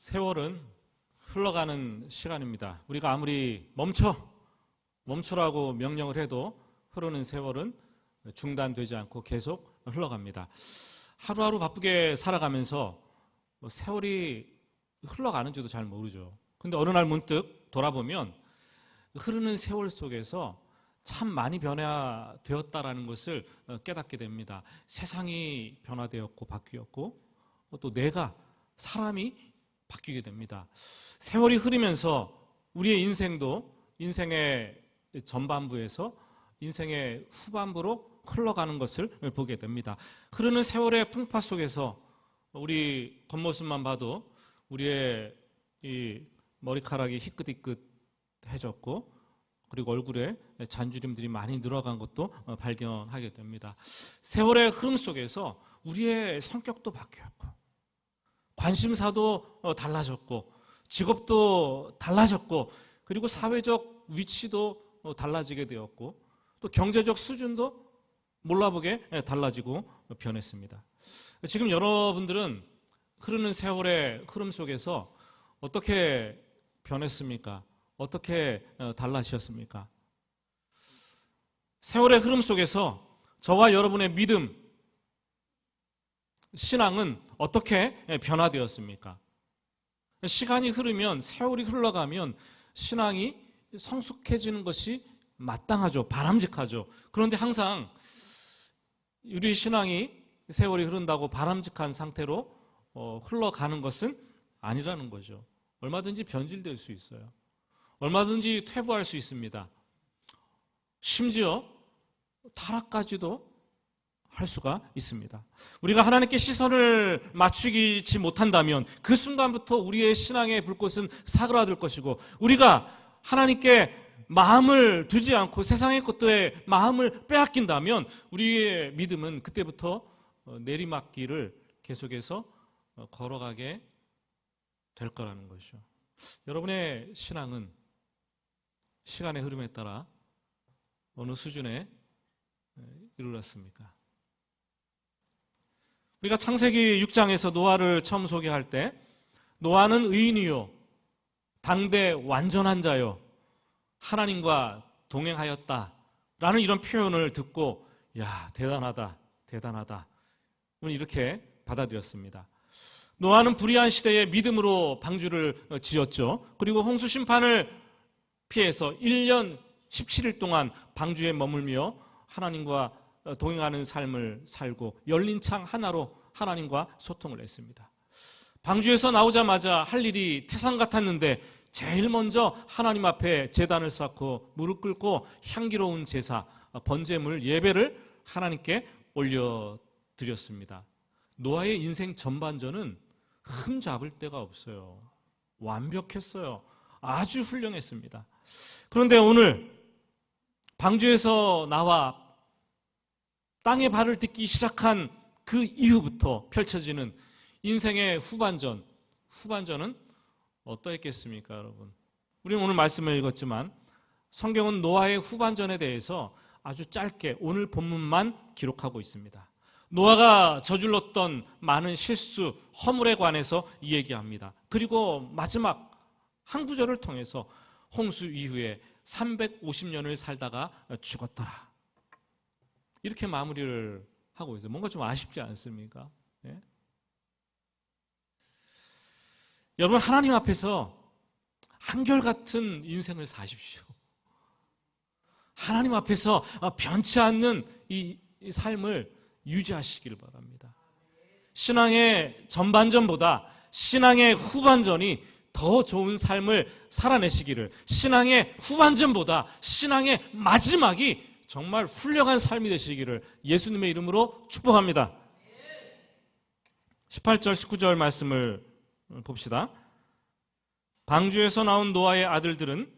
세월은 흘러가는 시간입니다. 우리가 아무리 멈추라고 명령을 해도 흐르는 세월은 중단되지 않고 계속 흘러갑니다. 하루하루 바쁘게 살아가면서 세월이 흘러가는지도 잘 모르죠. 근데 어느 날 문득 돌아보면 흐르는 세월 속에서 참 많이 변화되었다라는 것을 깨닫게 됩니다. 세상이 변화되었고 바뀌었고 또 내가 사람이 바뀌게 됩니다. 세월이 흐르면서 우리의 인생도 인생의 전반부에서 인생의 후반부로 흘러가는 것을 보게 됩니다. 흐르는 세월의 풍파 속에서 우리 겉모습만 봐도 우리의 이 머리카락이 희끗희끗해졌고 그리고 얼굴에 잔주림들이 많이 늘어간 것도 발견하게 됩니다. 세월의 흐름 속에서 우리의 성격도 바뀌었고 관심사도 달라졌고 직업도 달라졌고 그리고 사회적 위치도 달라지게 되었고 또 경제적 수준도 몰라보게 달라지고 변했습니다. 지금 여러분들은 흐르는 세월의 흐름 속에서 어떻게 변했습니까? 어떻게 달라지셨습니까? 세월의 흐름 속에서 저와 여러분의 믿음, 신앙은 어떻게 변화되었습니까? 시간이 흐르면, 세월이 흘러가면 신앙이 성숙해지는 것이 마땅하죠. 바람직하죠. 그런데 항상 우리 신앙이 세월이 흐른다고 바람직한 상태로 흘러가는 것은 아니라는 거죠. 얼마든지 변질될 수 있어요. 얼마든지 퇴보할 수 있습니다. 심지어 타락까지도 할 수가 있습니다. 우리가 하나님께 시선을 맞추지 못한다면 그 순간부터 우리의 신앙의 불꽃은 사그라들 것이고 우리가 하나님께 마음을 두지 않고 세상의 것들에 마음을 빼앗긴다면 우리의 믿음은 그때부터 내리막길을 계속해서 걸어가게 될 거라는 것이죠. 여러분의 신앙은 시간의 흐름에 따라 어느 수준에 이르렀습니까? 우리가 창세기 6장에서 노아를 처음 소개할 때 노아는 의인이요 당대 완전한 자요 하나님과 동행하였다라는 이런 표현을 듣고 야 대단하다 우리는 이렇게 받아들였습니다. 노아는 불의한 시대에 믿음으로 방주를 지었죠. 그리고 홍수 심판을 피해서 1년 17일 동안 방주에 머물며 하나님과 동행하는 삶을 살고 열린 창 하나로 하나님과 소통을 했습니다. 방주에서 나오자마자 할 일이 태산 같았는데 제일 먼저 하나님 앞에 제단을 쌓고 무릎 꿇고 향기로운 제사, 번제물, 예배를 하나님께 올려드렸습니다. 노아의 인생 전반전은 흠잡을 데가 없어요. 완벽했어요. 아주 훌륭했습니다. 그런데 오늘 방주에서 나와 땅에 발을 딛기 시작한 그 이후부터 펼쳐지는 인생의 후반전은 어떠했겠습니까, 여러분? 우리는 오늘 말씀을 읽었지만 성경은 노아의 후반전에 대해서 아주 짧게 오늘 본문만 기록하고 있습니다. 노아가 저질렀던 많은 실수, 허물에 관해서 이야기합니다. 그리고 마지막 한 구절을 통해서 홍수 이후에 350년을 살다가 죽었더라. 이렇게 마무리를 하고 있어요. 뭔가 좀 아쉽지 않습니까? 예? 여러분 하나님 앞에서 한결같은 인생을 사십시오. 하나님 앞에서 변치 않는 이 삶을 유지하시기를 바랍니다. 신앙의 전반전보다 신앙의 후반전이 더 좋은 삶을 살아내시기를, 신앙의 후반전보다 신앙의 마지막이 정말 훌륭한 삶이 되시기를 예수님의 이름으로 축복합니다. 18절 19절 말씀을 봅시다. 방주에서 나온 노아의 아들들은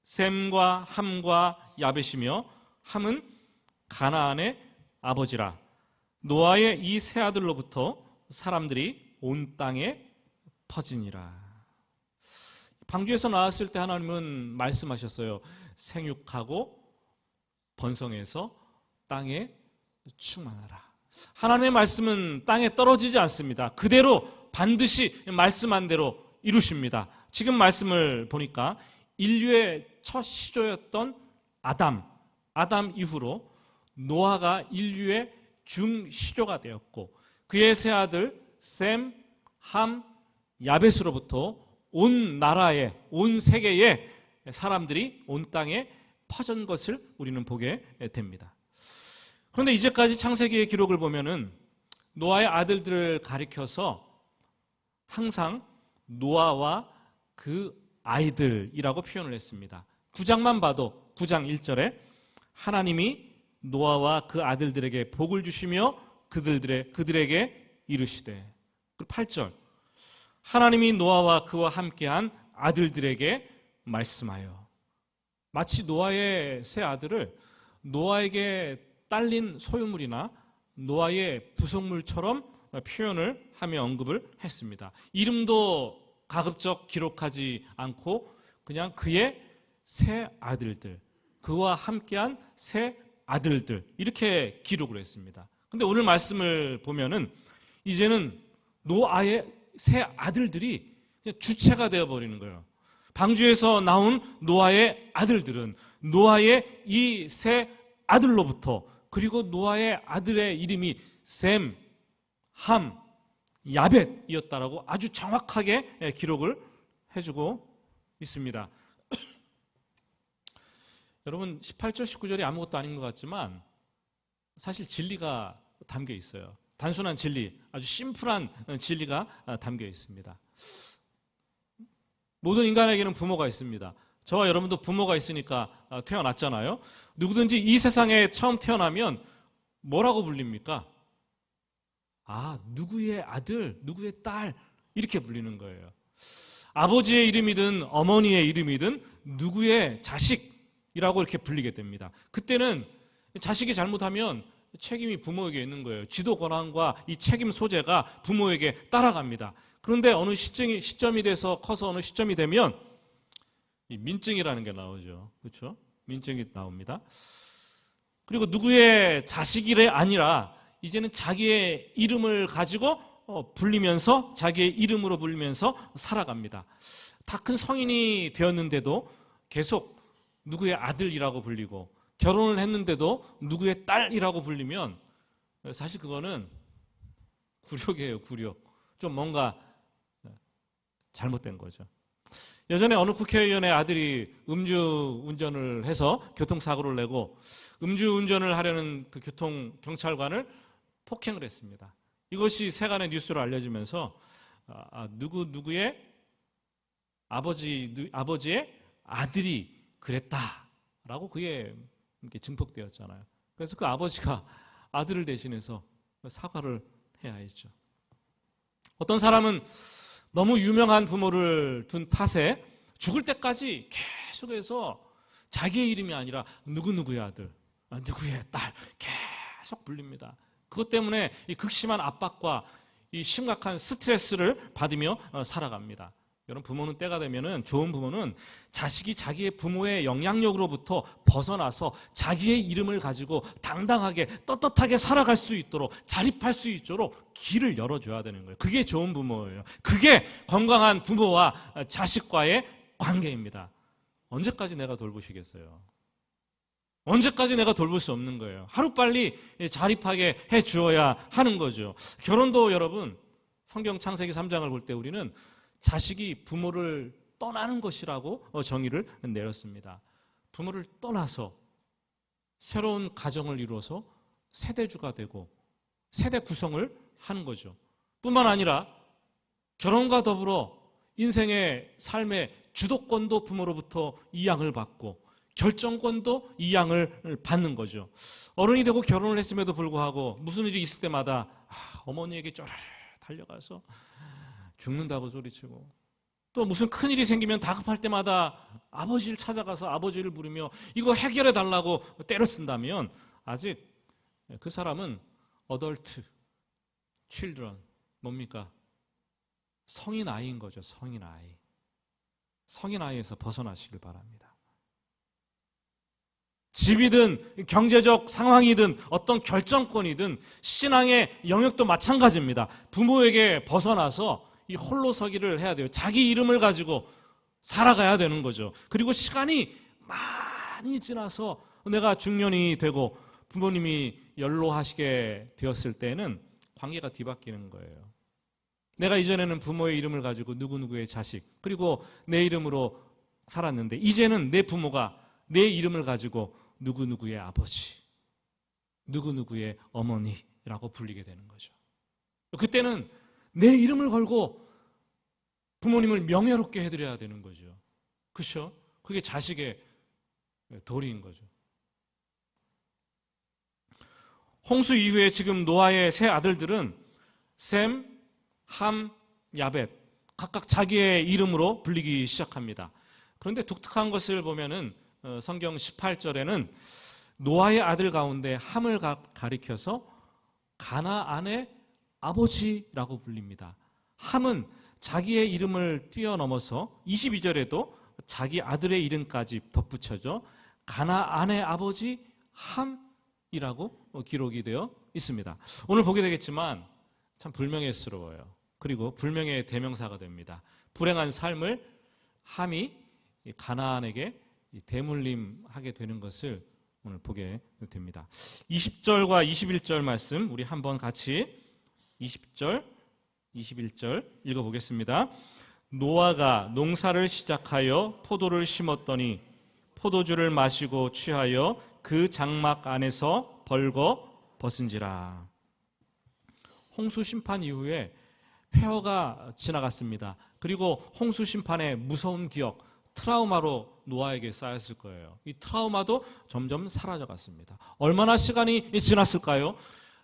셈과 함과 야벳이며 함은 가나안의 아버지라. 노아의 이 세 아들로부터 사람들이 온 땅에 퍼지니라. 방주에서 나왔을 때 하나님은 말씀하셨어요. 생육하고 번성해서 땅에 충만하라. 하나님의 말씀은 땅에 떨어지지 않습니다. 그대로 반드시 말씀한 대로 이루십니다. 지금 말씀을 보니까 인류의 첫 시조였던 아담 이후로 노아가 인류의 중시조가 되었고 그의 세 아들 셈, 함, 야벳으로부터 온 나라에, 온 세계에 사람들이 온 땅에 퍼진 것을 우리는 보게 됩니다. 그런데 이제까지 창세기의 기록을 보면은 노아의 아들들을 가리켜서 항상 노아와 그 아이들이라고 표현을 했습니다. 9장만 봐도 9장 1절에 하나님이 노아와 그 아들들에게 복을 주시며 그들에게 이르시되, 8절 하나님이 노아와 그와 함께한 아들들에게 말씀하여. 마치 노아의 세 아들을 노아에게 딸린 소유물이나 노아의 부속물처럼 표현을 하며 언급을 했습니다. 이름도 가급적 기록하지 않고 그냥 그의 세 아들들, 그와 함께한 세 아들들 이렇게 기록을 했습니다. 근데 오늘 말씀을 보면은 이제는 노아의 세 아들들이 주체가 되어버리는 거예요. 방주에서 나온 노아의 아들들은 노아의 이 세 아들로부터, 그리고 노아의 아들의 이름이 셈, 함, 야벳이었다라고 아주 정확하게 기록을 해주고 있습니다. 여러분 18절 19절이 아무것도 아닌 것 같지만 사실 진리가 담겨 있어요. 단순한 진리, 아주 심플한 진리가 담겨 있습니다. 모든 인간에게는 부모가 있습니다. 저와 여러분도 부모가 있으니까 태어났잖아요. 누구든지 이 세상에 처음 태어나면 뭐라고 불립니까? 누구의 아들, 누구의 딸 이렇게 불리는 거예요. 아버지의 이름이든 어머니의 이름이든 누구의 자식이라고 이렇게 불리게 됩니다. 그때는 자식이 잘못하면 책임이 부모에게 있는 거예요. 지도 권한과 이 책임 소재가 부모에게 따라갑니다. 그런데 어느 시점이 돼서 커서 어느 시점이 되면 이 민증이라는 게 나오죠. 그렇죠? 민증이 나옵니다. 그리고 누구의 자식이 아니라 이제는 자기의 이름을 가지고 불리면서 자기의 이름으로 불리면서 살아갑니다. 다 큰 성인이 되었는데도 계속 누구의 아들이라고 불리고 결혼을 했는데도 누구의 딸이라고 불리면 사실 그거는 굴욕이에요. 굴욕. 좀 뭔가 잘못된 거죠. 예전에 어느 국회의원의 아들이 음주운전을 해서 교통사고를 내고 음주운전을 하려는 그 교통경찰관을 폭행을 했습니다. 이것이 세간의 뉴스로 알려지면서 누구의 아버지의 아들이 그랬다라고 그게 이렇게 증폭되었잖아요. 그래서 그 아버지가 아들을 대신해서 사과를 해야 했죠. 어떤 사람은 너무 유명한 부모를 둔 탓에 죽을 때까지 계속해서 자기의 이름이 아니라 누구누구의 아들, 누구의 딸 계속 불립니다. 그것 때문에 이 극심한 압박과 이 심각한 스트레스를 받으며 살아갑니다. 여러분, 부모는 때가 되면은, 좋은 부모는 자식이 자기의 부모의 영향력으로부터 벗어나서 자기의 이름을 가지고 당당하게 떳떳하게 살아갈 수 있도록, 자립할 수 있도록 길을 열어줘야 되는 거예요. 그게 좋은 부모예요. 그게 건강한 부모와 자식과의 관계입니다. 언제까지 내가 돌보시겠어요? 언제까지 내가 돌볼 수 없는 거예요. 하루빨리 자립하게 해주어야 하는 거죠. 결혼도 여러분, 성경 창세기 3장을 볼 때 우리는 자식이 부모를 떠나는 것이라고 정의를 내렸습니다. 부모를 떠나서 새로운 가정을 이루어서 세대주가 되고 세대 구성을 하는 거죠. 뿐만 아니라 결혼과 더불어 인생의 삶의 주도권도 부모로부터 이양을 받고 결정권도 이양을 받는 거죠. 어른이 되고 결혼을 했음에도 불구하고 무슨 일이 있을 때마다 어머니에게 쪼르르 달려가서 죽는다고 소리치고, 또 무슨 큰일이 생기면 다급할 때마다 아버지를 찾아가서 아버지를 부르며 이거 해결해 달라고 때를 쓴다면 아직 그 사람은 어덜트, children, 뭡니까? 성인 아이인 거죠. 성인 아이. 성인 아이에서 벗어나시길 바랍니다. 집이든 경제적 상황이든 어떤 결정권이든 신앙의 영역도 마찬가지입니다. 부모에게 벗어나서 이 홀로서기를 해야 돼요. 자기 이름을 가지고 살아가야 되는 거죠. 그리고 시간이 많이 지나서 내가 중년이 되고 부모님이 연로하시게 되었을 때는 관계가 뒤바뀌는 거예요. 내가 이전에는 부모의 이름을 가지고 누구누구의 자식, 그리고 내 이름으로 살았는데 이제는 내 부모가 내 이름을 가지고 누구누구의 아버지, 누구누구의 어머니라고 불리게 되는 거죠. 그때는 내 이름을 걸고 부모님을 명예롭게 해드려야 되는 거죠. 그렇죠? 그게 자식의 도리인 거죠. 홍수 이후에 지금 노아의 세 아들들은 셈, 함, 야벳 각각 자기의 이름으로 불리기 시작합니다. 그런데 독특한 것을 보면은 성경 18절에는 노아의 아들 가운데 함을 가리켜서 가나안의 아버지라고 불립니다. 함은 자기의 이름을 뛰어넘어서 22절에도 자기 아들의 이름까지 덧붙여져 가나안의 아버지 함이라고 기록이 되어 있습니다. 오늘 보게 되겠지만 참 불명예스러워요. 그리고 불명예의 대명사가 됩니다. 불행한 삶을 함이 가나안에게 대물림하게 되는 것을 오늘 보게 됩니다. 20절과 21절 말씀 우리 한번 같이 20절, 21절 읽어보겠습니다. 노아가 농사를 시작하여 포도를 심었더니 포도주를 마시고 취하여 그 장막 안에서 벌거 벗은지라. 홍수 심판 이후에 폐허가 지나갔습니다. 그리고 홍수 심판의 무서운 기억, 트라우마로 노아에게 쌓였을 거예요. 이 트라우마도 점점 사라져갔습니다. 얼마나 시간이 지났을까요?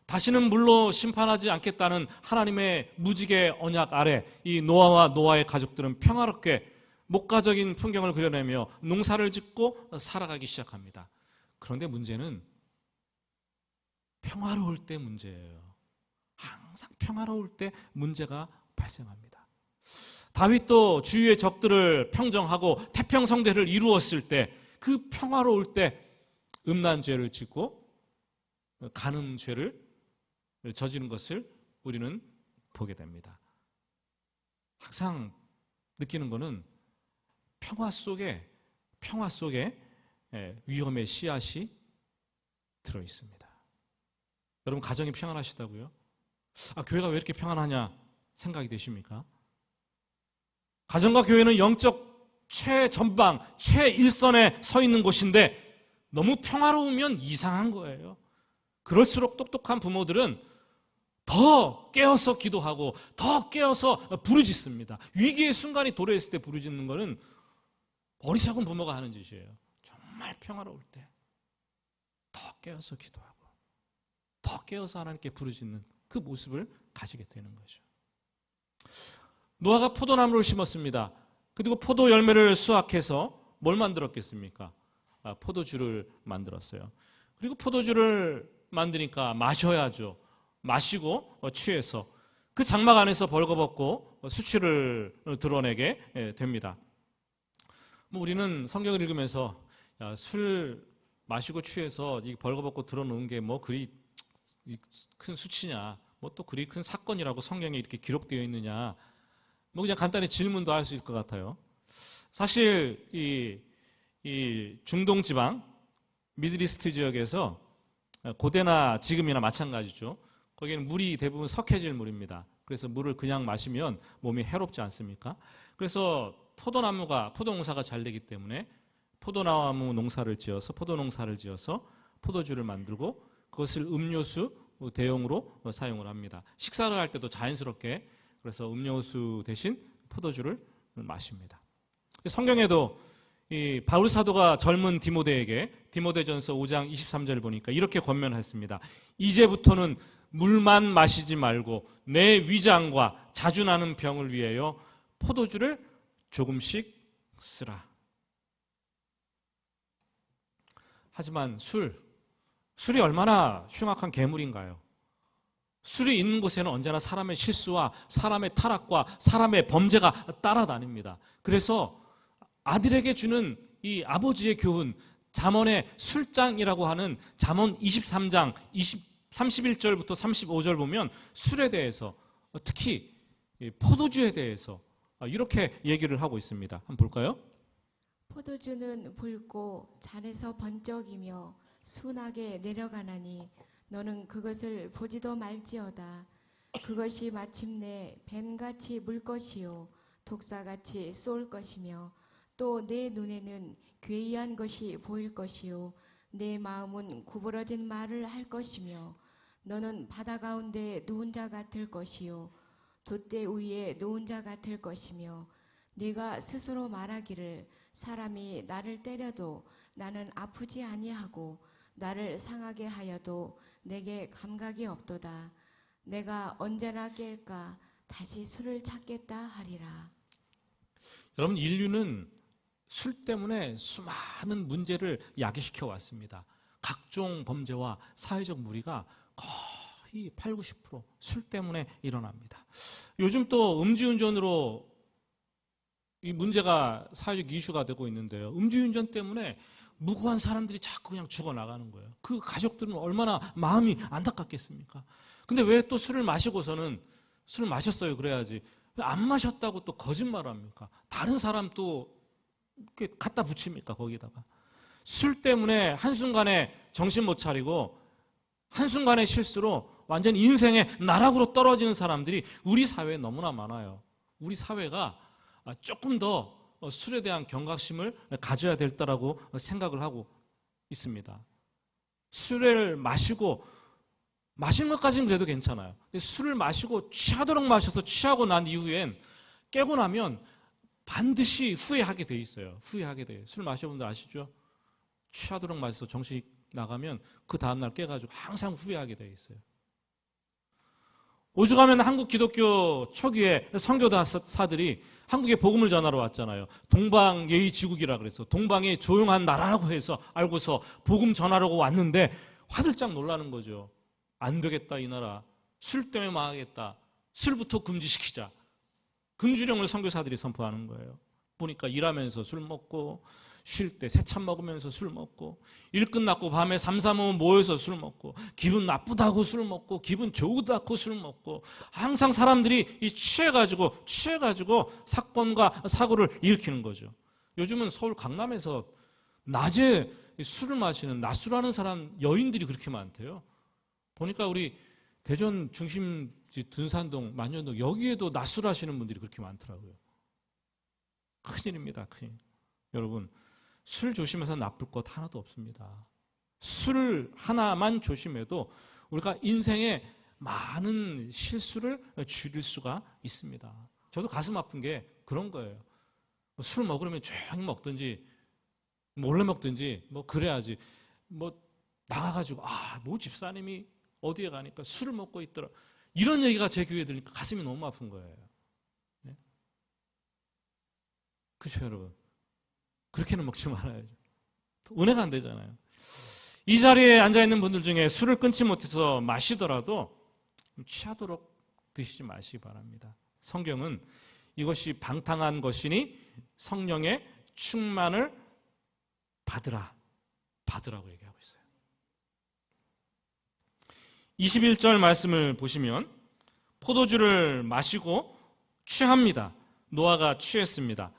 다시는 물로 심판하지 않겠다는 하나님의 무지개 언약 아래 이 노아와 노아의 가족들은 평화롭게 목가적인 풍경을 그려내며 농사를 짓고 살아가기 시작합니다. 그런데 문제는 평화로울 때 문제예요. 항상 평화로울 때 문제가 발생합니다. 다윗도 주위의 적들을 평정하고 태평성대를 이루었을 때 그 평화로울 때 음란죄를 짓고 간음죄를 저지른 것을 우리는 보게 됩니다. 항상 느끼는 것은 평화 속에 위험의 씨앗이 들어 있습니다. 여러분 가정이 평안하시다고요? 교회가 왜 이렇게 평안하냐 생각이 되십니까? 가정과 교회는 영적 최전방, 최일선에 서 있는 곳인데 너무 평화로우면 이상한 거예요. 그럴수록 똑똑한 부모들은 더 깨어서 기도하고 더 깨어서 부르짖습니다. 위기의 순간이 도래했을 때 부르짖는 것은 어리석은 부모가 하는 짓이에요. 정말 평화로울 때 더 깨어서 기도하고 더 깨어서 하나님께 부르짖는 그 모습을 가지게 되는 거죠. 노아가 포도나무를 심었습니다. 그리고 포도 열매를 수확해서 뭘 만들었겠습니까? 포도주를 만들었어요. 그리고 포도주를 만드니까 마셔야죠. 마시고 취해서 그 장막 안에서 벌거벗고 수치를 드러내게 됩니다. 우리는 성경을 읽으면서 술 마시고 취해서 벌거벗고 드러놓은 게 뭐 그리 큰 수치냐, 뭐 또 그리 큰 사건이라고 성경에 이렇게 기록되어 있느냐, 뭐 그냥 간단히 질문도 할 수 있을 것 같아요. 사실 이 중동 지방 미드리스트 지역에서 고대나 지금이나 마찬가지죠. 거기는 물이 대부분 석회질 물입니다. 그래서 물을 그냥 마시면 몸이 해롭지 않습니까? 그래서 포도 농사가 잘 되기 때문에 포도나무 농사를 지어서 포도주를 만들고 그것을 음료수 대용으로 사용을 합니다. 식사를 할 때도 자연스럽게 그래서 음료수 대신 포도주를 마십니다. 성경에도 이 바울 사도가 젊은 디모데에게 디모데전서 5장 23절 보니까 이렇게 권면했습니다. 이제부터는 물만 마시지 말고 내 위장과 자주 나는 병을 위하여 포도주를 조금씩 쓰라. 하지만 술이 얼마나 흉악한 괴물인가요? 술이 있는 곳에는 언제나 사람의 실수와 사람의 타락과 사람의 범죄가 따라다닙니다. 그래서 아들에게 주는 이 아버지의 교훈, 잠언의 술장이라고 하는 잠언 23장 31절부터 35절 보면 술에 대해서 특히 이 포도주에 대해서 이렇게 얘기를 하고 있습니다. 한번 볼까요? 포도주는 붉고 잔에서 번쩍이며 순하게 내려가나니 너는 그것을 보지도 말지어다. 그것이 마침내 뱀같이 물 것이요 독사같이 쏠 것이며 또 내 눈에는 괴이한 것이 보일 것이요 내 마음은 구부러진 말을 할 것이며 너는 바다 가운데 누운 자 같을 것이요 돛대 위에 누운 자 같을 것이며 네가 스스로 말하기를 사람이 나를 때려도 나는 아프지 아니하고 나를 상하게 하여도 내게 감각이 없도다. 내가 언제나 깰까 다시 술을 찾겠다 하리라. 여러분, 인류는 술 때문에 수많은 문제를 야기시켜 왔습니다. 각종 범죄와 사회적 무리가 거의 8, 90%술 때문에 일어납니다. 요즘 또 음주운전으로 이 문제가 사회적 이슈가 되고 있는데요. 음주운전 때문에 무고한 사람들이 자꾸 그냥 죽어나가는 거예요. 그 가족들은 얼마나 마음이 안타깝겠습니까? 근데 왜 또 술을 마시고서는 술을 마셨어요 그래야지 왜 안 마셨다고 또 거짓말을 합니까? 다른 사람 또 이렇게 갖다 붙입니까 거기다가? 술 때문에 한순간에 정신 못 차리고 한순간의 실수로 완전 인생의 나락으로 떨어지는 사람들이 우리 사회에 너무나 많아요. 우리 사회가 조금 더 술에 대한 경각심을 가져야 될 거라고 생각을 하고 있습니다. 술을 마시고 마신 것까지는 그래도 괜찮아요. 근데 술을 마시고 취하도록 마셔서 취하고 난 이후엔 깨고 나면 반드시 후회하게 돼 있어요. 후회하게 돼요. 술 마셔본 분 아시죠? 취하도록 마셔서 정신 나가면 그 다음날 깨가지고 항상 후회하게 돼 있어요. 오죽하면 한국 기독교 초기에 선교사들이 한국에 복음을 전하러 왔잖아요. 동방예의지국이라 그래서 동방의 조용한 나라라고 해서 알고서 복음 전하려고 왔는데 화들짝 놀라는 거죠. 안 되겠다 이 나라. 술 때문에 망하겠다. 술부터 금지시키자. 금주령을 선교사들이 선포하는 거예요. 보니까 일하면서 술 먹고 쉴 때 새참 먹으면서 술 먹고 일 끝났고 밤에 3, 4, 5 모여서 술 먹고 기분 나쁘다고 술 먹고 기분 좋다고 술 먹고 항상 사람들이 취해가지고 사건과 사고를 일으키는 거죠. 요즘은 서울 강남에서 낮에 술을 마시는 낮술하는 사람 여인들이 그렇게 많대요. 보니까 우리 대전 중심지 둔산동 만년동 여기에도 낮술하시는 분들이 그렇게 많더라고요. 큰일입니다. 큰일. 여러분 술 조심해서 나쁠 것 하나도 없습니다. 술 하나만 조심해도 우리가 인생에 많은 실수를 줄일 수가 있습니다. 저도 가슴 아픈 게 그런 거예요. 술 먹으려면 조용히 먹든지 몰래 먹든지 뭐 그래야지 뭐 나가가지고 뭐 집사님이 어디에 가니까 술을 먹고 있더라 이런 얘기가 제 귀에 들으니까 가슴이 너무 아픈 거예요. 네? 그렇죠 여러분? 그렇게는 먹지 말아야죠. 은혜가 안 되잖아요. 이 자리에 앉아있는 분들 중에 술을 끊지 못해서 마시더라도 취하도록 드시지 마시기 바랍니다. 성경은 이것이 방탕한 것이니 성령의 충만을 받으라고 얘기하고 있어요. 21절 말씀을 보시면 포도주를 마시고 취합니다. 노아가 취했습니다.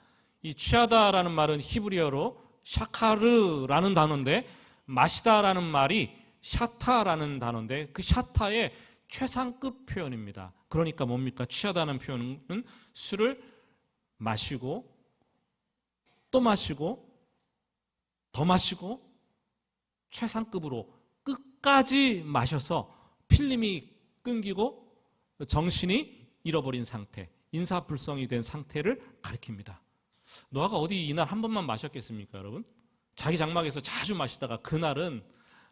이 취하다라는 말은 히브리어로 샤카르라는 단어인데 마시다라는 말이 샤타라는 단어인데 그 샤타의 최상급 표현입니다. 그러니까 뭡니까? 취하다는 표현은 술을 마시고 또 마시고 더 마시고 최상급으로 끝까지 마셔서 필름이 끊기고 정신이 잃어버린 상태, 인사불성이 된 상태를 가리킵니다. 노아가 어디 이날 한 번만 마셨겠습니까, 여러분? 자기 장막에서 자주 마시다가 그날은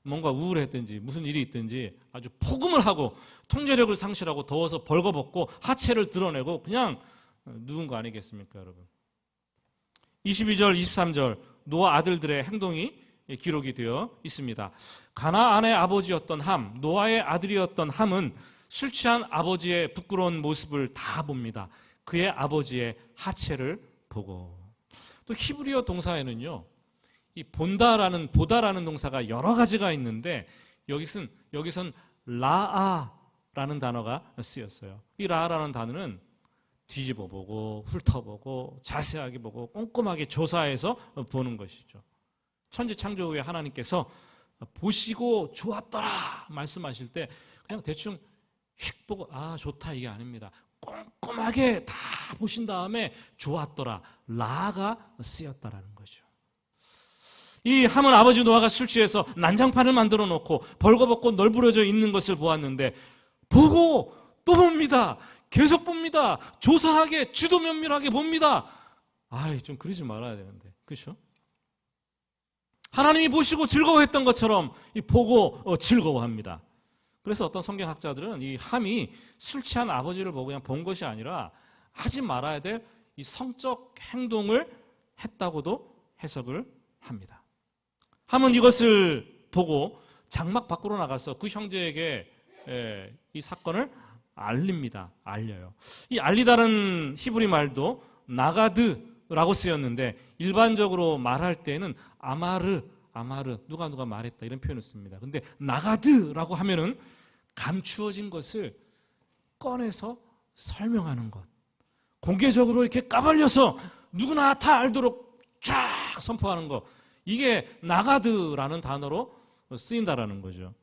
뭔가 우울했든지 무슨 일이 있든지 아주 폭음을 하고 통제력을 상실하고 더워서 벌거벗고 하체를 드러내고 그냥 누운 거 아니겠습니까, 여러분? 22절, 23절 노아 아들들의 행동이 기록이 되어 있습니다. 가나안의 아버지였던 함, 노아의 아들이었던 함은 술 취한 아버지의 부끄러운 모습을 다 봅니다. 그의 아버지의 하체를 보고. 또 히브리어 동사에는요, 이 보다라는 동사가 여러 가지가 있는데 여기선 라아라는 단어가 쓰였어요. 이 라아라는 단어는 뒤집어 보고 훑어보고 자세하게 보고 꼼꼼하게 조사해서 보는 것이죠. 천지창조 후에 하나님께서 보시고 좋았더라 말씀하실 때 그냥 대충 휙 보고 아 좋다 이게 아닙니다. 꼼꼼하게 다 보신 다음에 좋았더라 라가 쓰였다라는 거죠. 이 함은 아버지 노아가 술 취해서 난장판을 만들어 놓고 벌거벗고 널브러져 있는 것을 보았는데 보고 또 봅니다. 계속 봅니다. 조사하게 주도 면밀하게 봅니다. 아이 좀 그러지 말아야 되는데 그렇죠? 하나님이 보시고 즐거워했던 것처럼 보고 즐거워합니다. 그래서 어떤 성경학자들은 이 함이 술 취한 아버지를 보고 그냥 본 것이 아니라 하지 말아야 될 이 성적 행동을 했다고도 해석을 합니다. 함은 이것을 보고 장막 밖으로 나가서 그 형제에게 이 사건을 알립니다. 알려요. 이 알리다는 히브리 말도 나가드라고 쓰였는데 일반적으로 말할 때는 아마르 누가 말했다 이런 표현을 씁니다. 근데 나가드라고 하면은 감추어진 것을 꺼내서 설명하는 것. 공개적으로 이렇게 까발려서 누구나 다 알도록 쫙 선포하는 것. 이게 나가드라는 단어로 쓰인다라는 거죠.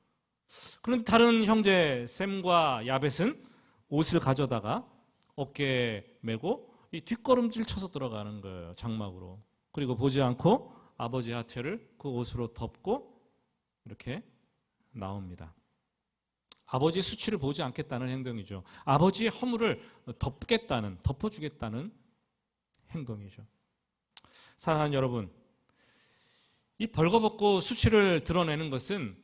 그런데 다른 형제 셈과 야벳은 옷을 가져다가 어깨에 메고 이 뒷걸음질 쳐서 들어가는 거예요. 장막으로. 그리고 보지 않고 아버지의 하체를 그 옷으로 덮고 이렇게 나옵니다. 아버지의 수치를 보지 않겠다는 행동이죠. 아버지의 허물을 덮어주겠다는 행동이죠. 사랑하는 여러분, 이 벌거벗고 수치를 드러내는 것은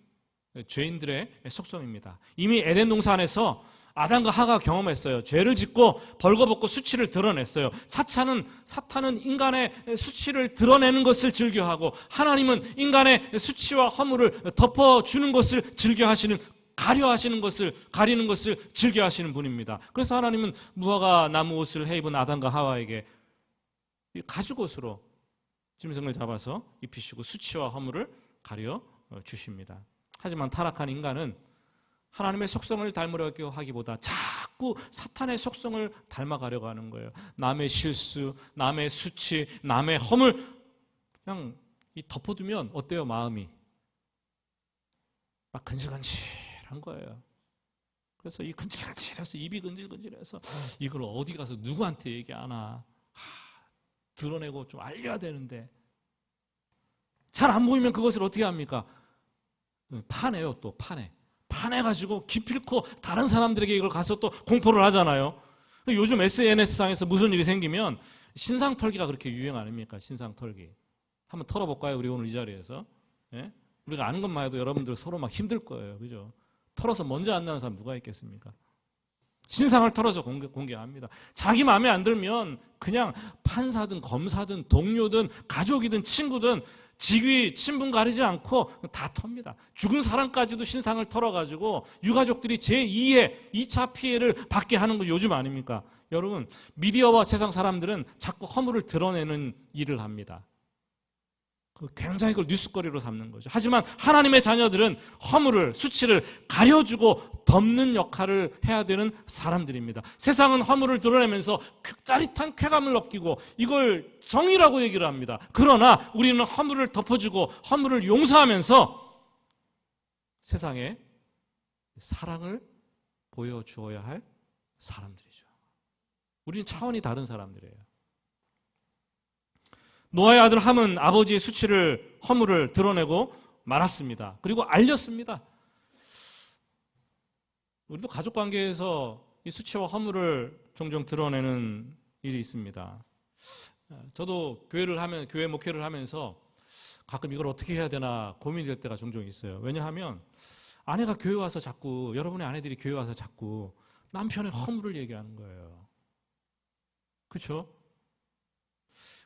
죄인들의 속성입니다. 이미 에덴 동산에서 아담과 하가 경험했어요. 죄를 짓고 벌거벗고 수치를 드러냈어요. 사탄은 인간의 수치를 드러내는 것을 즐겨하고 하나님은 인간의 수치와 허물을 덮어주는 것을 가리는 것을 즐겨하시는 분입니다. 그래서 하나님은 무화과 나무 옷을 해입은 아담과 하와에게 가죽옷으로 짐승을 잡아서 입히시고 수치와 허물을 가려 주십니다. 하지만 타락한 인간은 하나님의 속성을 닮으려고 하기보다 자꾸 사탄의 속성을 닮아가려고 하는 거예요. 남의 실수, 남의 수치, 남의 허물 그냥 덮어두면 어때요? 마음이 막 근질근질한 거예요. 그래서 이 근질근질해서 입이 근질근질해서 이걸 어디 가서 누구한테 얘기하나 드러내고 좀 알려야 되는데 잘 안 보이면 그것을 어떻게 합니까? 파내요. 또 파내가지고 기필코 다른 사람들에게 이걸 가서 또 공포를 하잖아요. 요즘 SNS상에서 무슨 일이 생기면 신상털기가 그렇게 유행 아닙니까? 신상털기. 한번 털어볼까요? 우리 오늘 이 자리에서. 예? 우리가 아는 것만 해도 여러분들 서로 막 힘들 거예요. 그죠? 털어서 먼저 안 나는 사람 누가 있겠습니까? 신상을 털어서 공개합니다. 자기 마음에 안 들면 그냥 판사든 검사든 동료든 가족이든 친구든 직위, 친분 가리지 않고 다 텁니다. 죽은 사람까지도 신상을 털어가지고 유가족들이 제2의 2차 피해를 받게 하는 거 요즘 아닙니까? 여러분, 미디어와 세상 사람들은 자꾸 허물을 드러내는 일을 합니다. 굉장히 그걸 뉴스거리로 삼는 거죠. 하지만 하나님의 자녀들은 허물을, 수치를 가려주고 덮는 역할을 해야 되는 사람들입니다. 세상은 허물을 드러내면서 짜릿한 쾌감을 느끼고 이걸 정의라고 얘기를 합니다. 그러나 우리는 허물을 덮어주고 허물을 용서하면서 세상에 사랑을 보여주어야 할 사람들이죠. 우리는 차원이 다른 사람들이에요. 노아의 아들 함은 아버지의 수치를, 허물을 드러내고 말았습니다. 그리고 알렸습니다. 우리도 가족관계에서 이 수치와 허물을 종종 드러내는 일이 있습니다. 저도 교회 목회를 하면서 가끔 이걸 어떻게 해야 되나 고민이 될 때가 종종 있어요. 왜냐하면 아내가 교회 와서 자꾸, 여러분의 아내들이 교회 와서 자꾸 남편의 허물을 얘기하는 거예요. 그렇죠?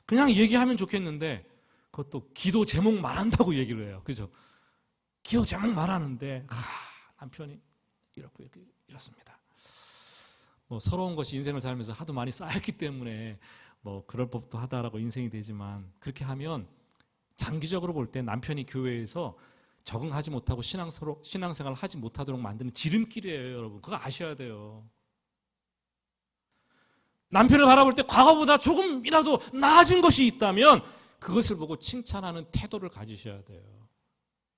그냥 얘기하면 좋겠는데 그것도 기도 제목 말한다고 얘기를 해요. 그죠? 기도 제목 말하는데 남편이 이렇습니다. 뭐 서러운 것이 인생을 살면서 하도 많이 쌓였기 때문에 뭐 그럴 법도 하다라고 인생이 되지만 그렇게 하면 장기적으로 볼 때 남편이 교회에서 적응하지 못하고 신앙생활을 하지 못하도록 만드는 지름길이에요, 여러분. 그거 아셔야 돼요. 남편을 바라볼 때 과거보다 조금이라도 나아진 것이 있다면 그것을 보고 칭찬하는 태도를 가지셔야 돼요.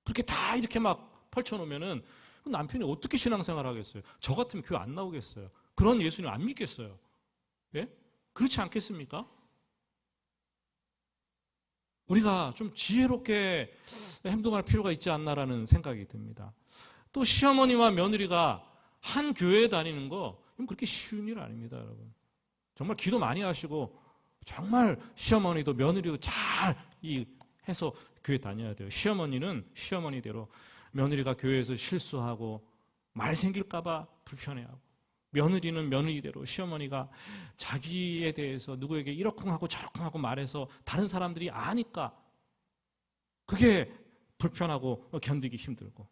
그렇게 다 이렇게 막 펼쳐놓으면은 남편이 어떻게 신앙생활을 하겠어요? 저 같으면 교회 안 나오겠어요. 그런 예수님 안 믿겠어요. 예? 그렇지 않겠습니까? 우리가 좀 지혜롭게 행동할 필요가 있지 않나라는 생각이 듭니다. 또 시어머니와 며느리가 한 교회에 다니는 거 그렇게 쉬운 일 아닙니다, 여러분. 정말 기도 많이 하시고 정말 시어머니도 며느리도 잘 해서 교회 다녀야 돼요. 시어머니는 시어머니대로 며느리가 교회에서 실수하고 말 생길까 봐 불편해하고, 며느리는 며느리대로 시어머니가 자기에 대해서 누구에게 이러쿵하고 저러쿵하고 말해서 다른 사람들이 아니까 그게 불편하고 견디기 힘들고,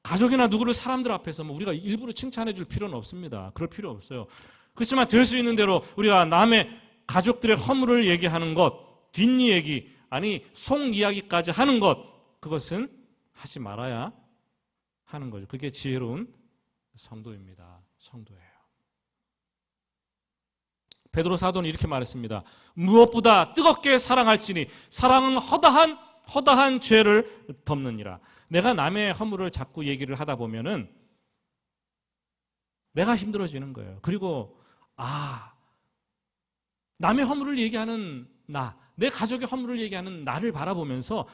가족이나 누구를 사람들 앞에서 우리가 일부러 칭찬해 줄 필요는 없습니다. 그럴 필요 없어요. 그렇지만 될 수 있는 대로 우리가 남의 가족들의 허물을 얘기하는 것, 뒷니 얘기, 아니 속 이야기까지 하는 것, 그것은 하지 말아야 하는 거죠. 그게 지혜로운 성도입니다. 성도예요. 베드로 사도는 이렇게 말했습니다. 무엇보다 뜨겁게 사랑할지니 사랑은 허다한 죄를 덮느니라. 내가 남의 허물을 자꾸 얘기를 하다 보면은 내가 힘들어지는 거예요. 그리고 남의 허물을 얘기하는 내 가족의 허물을 얘기하는 나를 바라보면서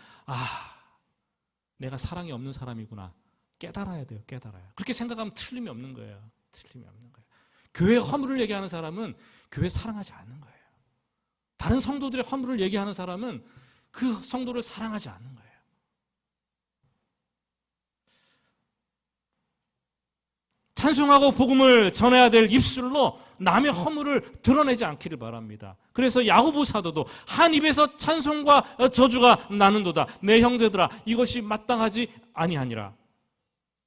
내가 사랑이 없는 사람이구나. 깨달아야 돼요. 깨달아요. 그렇게 생각하면 틀림이 없는 거예요. 틀림이 없는 거예요. 교회 허물을 얘기하는 사람은 교회 사랑하지 않는 거예요. 다른 성도들의 허물을 얘기하는 사람은 그 성도를 사랑하지 않는 거예요. 찬송하고 복음을 전해야 될 입술로 남의 허물을 드러내지 않기를 바랍니다. 그래서 야고보 사도도 한 입에서 찬송과 저주가 나는도다. 내 형제들아 이것이 마땅하지 아니하니라.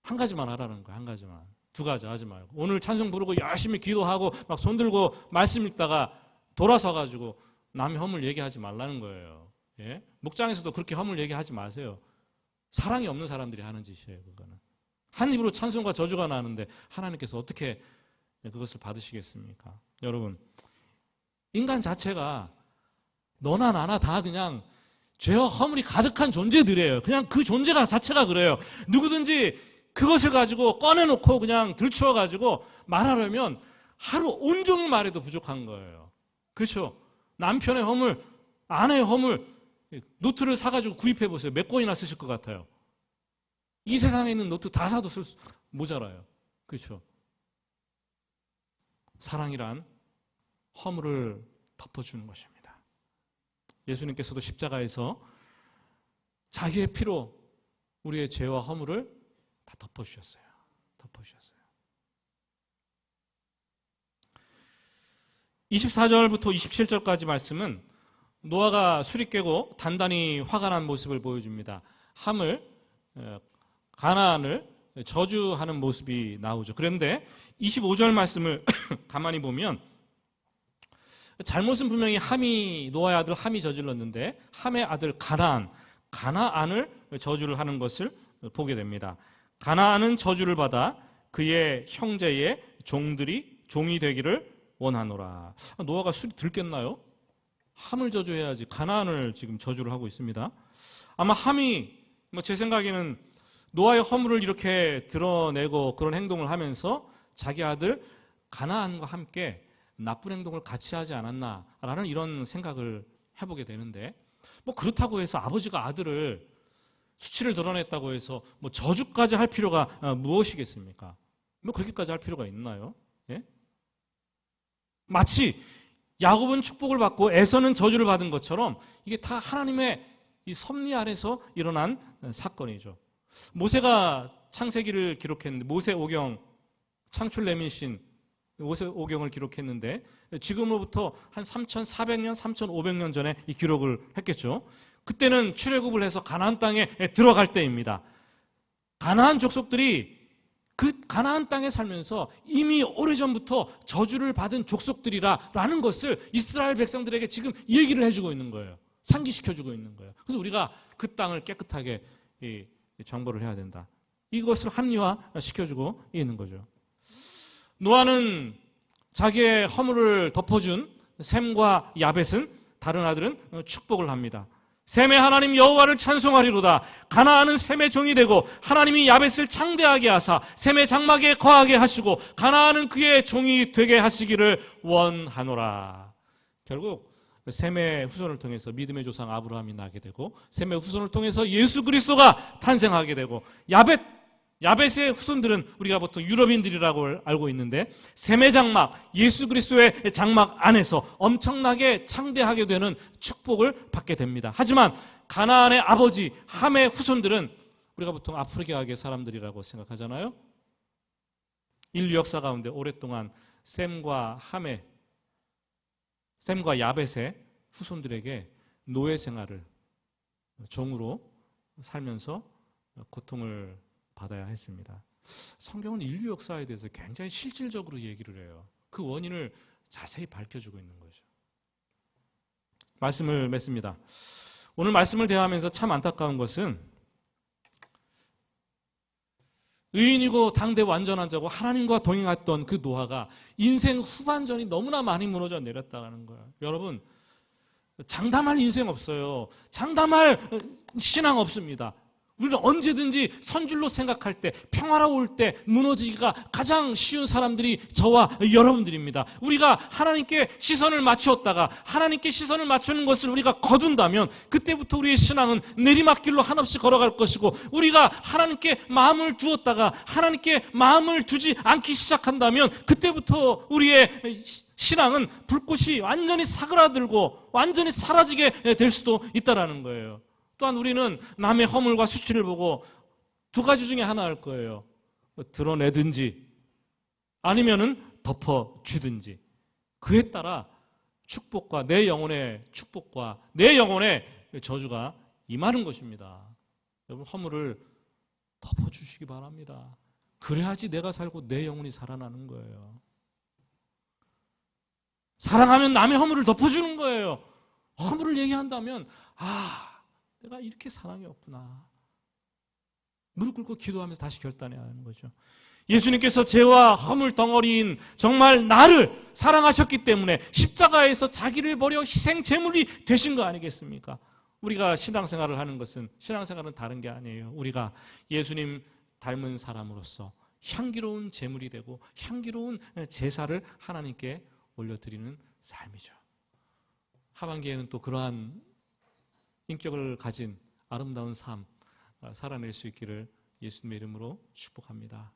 한 가지만 하라는 거야. 한 가지만. 두 가지 하지 말고. 오늘 찬송 부르고 열심히 기도하고 막 손들고 말씀 읽다가 돌아서 가지고 남의 허물 얘기하지 말라는 거예요. 예? 목장에서도 그렇게 허물 얘기하지 마세요. 사랑이 없는 사람들이 하는 짓이에요. 그거는. 한 입으로 찬송과 저주가 나는데 하나님께서 어떻게 그것을 받으시겠습니까? 여러분, 인간 자체가 너나 나나 다 그냥 죄와 허물이 가득한 존재들이에요. 그냥 그 존재가 자체가 그래요. 누구든지 그것을 가지고 꺼내놓고 그냥 들추어가지고 말하려면 하루 온종일 말해도 부족한 거예요. 그렇죠? 남편의 허물, 아내의 허물, 노트를 사가지고 구입해보세요. 몇 권이나 쓰실 것 같아요? 이 세상에 있는 노트 다 사도 모자라요. 그렇죠? 사랑이란 허물을 덮어주는 것입니다. 예수님께서도 십자가에서 자기의 피로 우리의 죄와 허물을 다 덮어주셨어요. 덮어주셨어요. 24절부터 27절까지 말씀은 노아가 술이 깨고 단단히 화가 난 모습을 보여줍니다. 가나안을 저주하는 모습이 나오죠. 그런데 25절 말씀을 가만히 보면 잘못은 분명히 함이, 노아의 아들 함이 저질렀는데 함의 아들 가나안을 저주를 하는 것을 보게 됩니다. 가나안은 저주를 받아 그의 형제의 종이 되기를 원하노라. 노아가 술이 들겠나요? 함을 저주해야지 가나안을 지금 저주를 하고 있습니다. 아마 함이 제 생각에는 노아의 허물을 이렇게 드러내고 그런 행동을 하면서 자기 아들 가나안과 함께 나쁜 행동을 같이 하지 않았나라는 이런 생각을 해보게 되는데, 그렇다고 해서 아버지가 아들을 수치를 드러냈다고 해서 저주까지 할 필요가 무엇이겠습니까? 그렇게까지 할 필요가 있나요? 예? 마치 야곱은 축복을 받고 에서는 저주를 받은 것처럼 이게 다 하나님의 이 섭리 아래서 일어난 사건이죠. 모세가 창세기를 기록했는데, 모세오경, 창출레민신 모세오경을 기록했는데 지금으로부터 한 3,400년, 3,500년 전에 이 기록을 했겠죠. 그때는 출애굽을 해서 가나안 땅에 들어갈 때입니다. 가나안 족속들이 그 가나안 땅에 살면서 이미 오래전부터 저주를 받은 족속들이라는 것을 이스라엘 백성들에게 지금 얘기를 해주고 있는 거예요. 상기시켜주고 있는 거예요. 그래서 우리가 그 땅을 깨끗하게 정벌을 해야 된다. 이것을 합리화시켜주고 있는 거죠. 노아는 자기의 허물을 덮어준 셈과 야벳은, 다른 아들은 축복을 합니다. 셈의 하나님 여호와를 찬송하리로다. 가나안은 셈의 종이 되고 하나님이 야벳을 창대하게 하사 셈의 장막에 거하게 하시고 가나안은 그의 종이 되게 하시기를 원하노라. 결국 셈의 후손을 통해서 믿음의 조상 아브라함이 나게 되고 셈의 후손을 통해서 예수 그리스도가 탄생하게 되고 야벳의 후손들은 우리가 보통 유럽인들이라고 알고 있는데 셈의 장막, 예수 그리스도의 장막 안에서 엄청나게 창대하게 되는 축복을 받게 됩니다. 하지만 가나안의 아버지 함의 후손들은 우리가 보통 아프리카계 사람들이라고 생각하잖아요. 인류 역사 가운데 오랫동안 셈과 야벳의 후손들에게 노예 생활을, 종으로 살면서 고통을 받아야 했습니다. 성경은 인류 역사에 대해서 굉장히 실질적으로 얘기를 해요. 그 원인을 자세히 밝혀주고 있는 거죠. 말씀을 맺습니다. 오늘 말씀을 대하면서 참 안타까운 것은 의인이고 당대 완전한 자고 하나님과 동행했던 그 노아가 인생 후반전이 너무나 많이 무너져 내렸다는 거예요. 여러분, 장담할 인생 없어요. 장담할 신앙 없습니다. 우리는 언제든지 선줄로 생각할 때, 평화로울 때 무너지기가 가장 쉬운 사람들이 저와 여러분들입니다. 우리가 하나님께 시선을 맞추었다가 하나님께 시선을 맞추는 것을 우리가 거둔다면 그때부터 우리의 신앙은 내리막길로 한없이 걸어갈 것이고, 우리가 하나님께 마음을 두었다가 하나님께 마음을 두지 않기 시작한다면 그때부터 우리의 신앙은 불꽃이 완전히 사그라들고 완전히 사라지게 될 수도 있다는 거예요. 또한 우리는 남의 허물과 수치를 보고 두 가지 중에 하나 할 거예요. 드러내든지 아니면은 덮어주든지. 그에 따라 축복과 내 영혼의 축복과 내 영혼의 저주가 임하는 것입니다. 여러분, 허물을 덮어주시기 바랍니다. 그래야지 내가 살고 내 영혼이 살아나는 거예요. 사랑하면 남의 허물을 덮어주는 거예요. 허물을 얘기한다면 내가 이렇게 사랑이 없구나. 무릎 꿇고 기도하면서 다시 결단해야 하는 거죠. 예수님께서 죄와 허물 덩어리인 정말 나를 사랑하셨기 때문에 십자가에서 자기를 버려 희생 제물이 되신 거 아니겠습니까? 우리가 신앙생활을 하는 것은, 신앙생활은 다른 게 아니에요. 우리가 예수님 닮은 사람으로서 향기로운 제물이 되고 향기로운 제사를 하나님께 올려드리는 삶이죠. 하반기에는 또 그러한 인격을 가진 아름다운 삶 살아낼 수 있기를 예수님의 이름으로 축복합니다.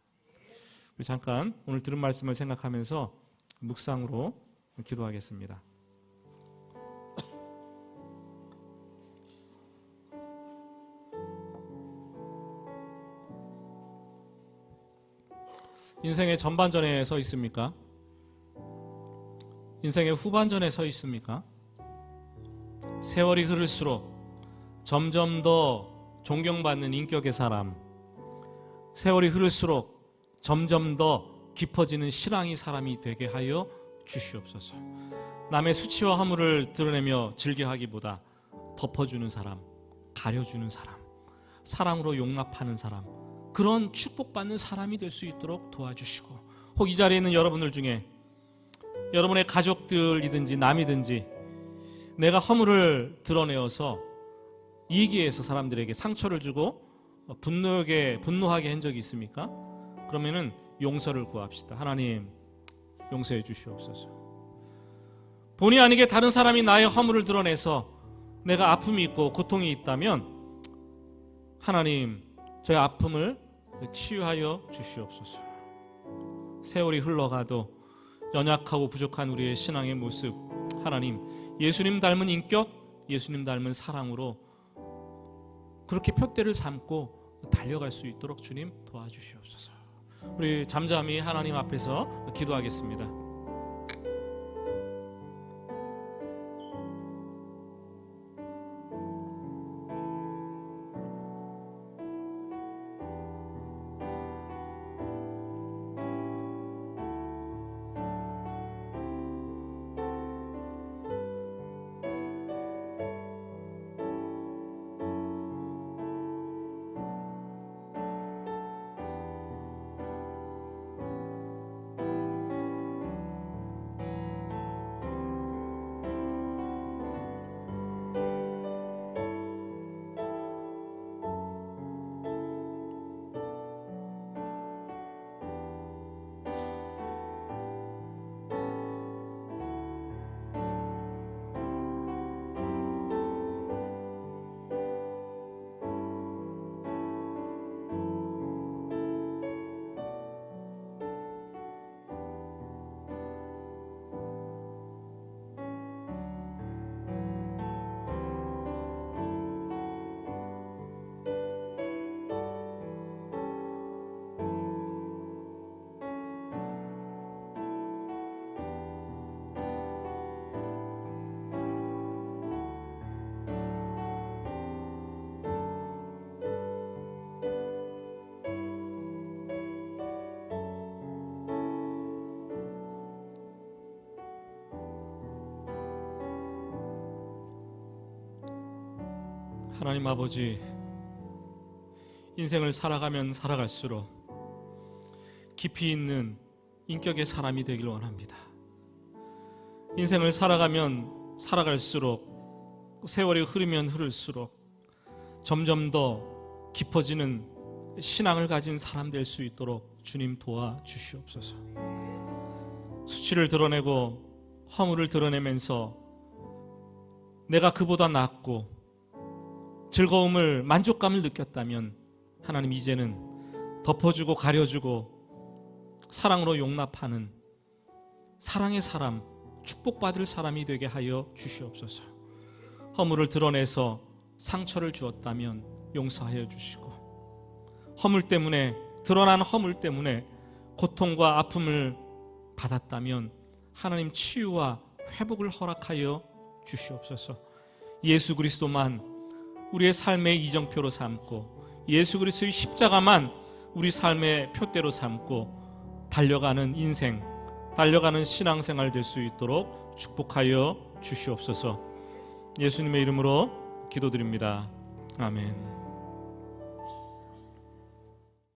우리 잠깐 오늘 들은 말씀을 생각하면서 묵상으로 기도하겠습니다. 인생의 전반전에 서 있습니까? 인생의 후반전에 서 있습니까? 세월이 흐를수록 점점 더 존경받는 인격의 사람, 세월이 흐를수록 점점 더 깊어지는 신앙의 사람이 되게 하여 주시옵소서. 남의 수치와 허물을 드러내며 즐겨하기보다 덮어주는 사람, 가려주는 사람, 사랑으로 용납하는 사람, 그런 축복받는 사람이 될 수 있도록 도와주시고, 혹 이 자리에 있는 여러분들 중에 여러분의 가족들이든지 남이든지 내가 허물을 드러내어서 이기에서 사람들에게 상처를 주고 분노하게 한 적이 있습니까? 그러면은 용서를 구합시다. 하나님, 용서해 주시옵소서. 본의 아니게 다른 사람이 나의 허물을 드러내서 내가 아픔이 있고 고통이 있다면 하나님, 저의 아픔을 치유하여 주시옵소서. 세월이 흘러가도 연약하고 부족한 우리의 신앙의 모습, 하나님, 예수님 닮은 인격, 예수님 닮은 사랑으로 그렇게 표대를 삼고 달려갈 수 있도록 주님 도와주시옵소서. 우리 잠잠히 하나님 앞에서 기도하겠습니다. 하나님 아버지, 인생을 살아가면 살아갈수록 깊이 있는 인격의 사람이 되길 원합니다. 인생을 살아가면 살아갈수록, 세월이 흐르면 흐를수록 점점 더 깊어지는 신앙을 가진 사람 될 수 있도록 주님 도와주시옵소서. 수치를 드러내고 허물을 드러내면서 내가 그보다 낫고 즐거움을, 만족감을 느꼈다면 하나님 이제는 덮어주고 가려주고 사랑으로 용납하는 사랑의 사람, 축복받을 사람이 되게 하여 주시옵소서. 허물을 드러내서 상처를 주었다면 용서하여 주시고, 허물 때문에, 드러난 허물 때문에 고통과 아픔을 받았다면 하나님 치유와 회복을 허락하여 주시옵소서. 예수 그리스도만 우리의 삶의 이정표로 삼고, 예수 그리스도의 십자가만 우리 삶의 표대로 삼고 달려가는 인생, 달려가는 신앙생활 될 수 있도록 축복하여 주시옵소서. 예수님의 이름으로 기도드립니다. 아멘.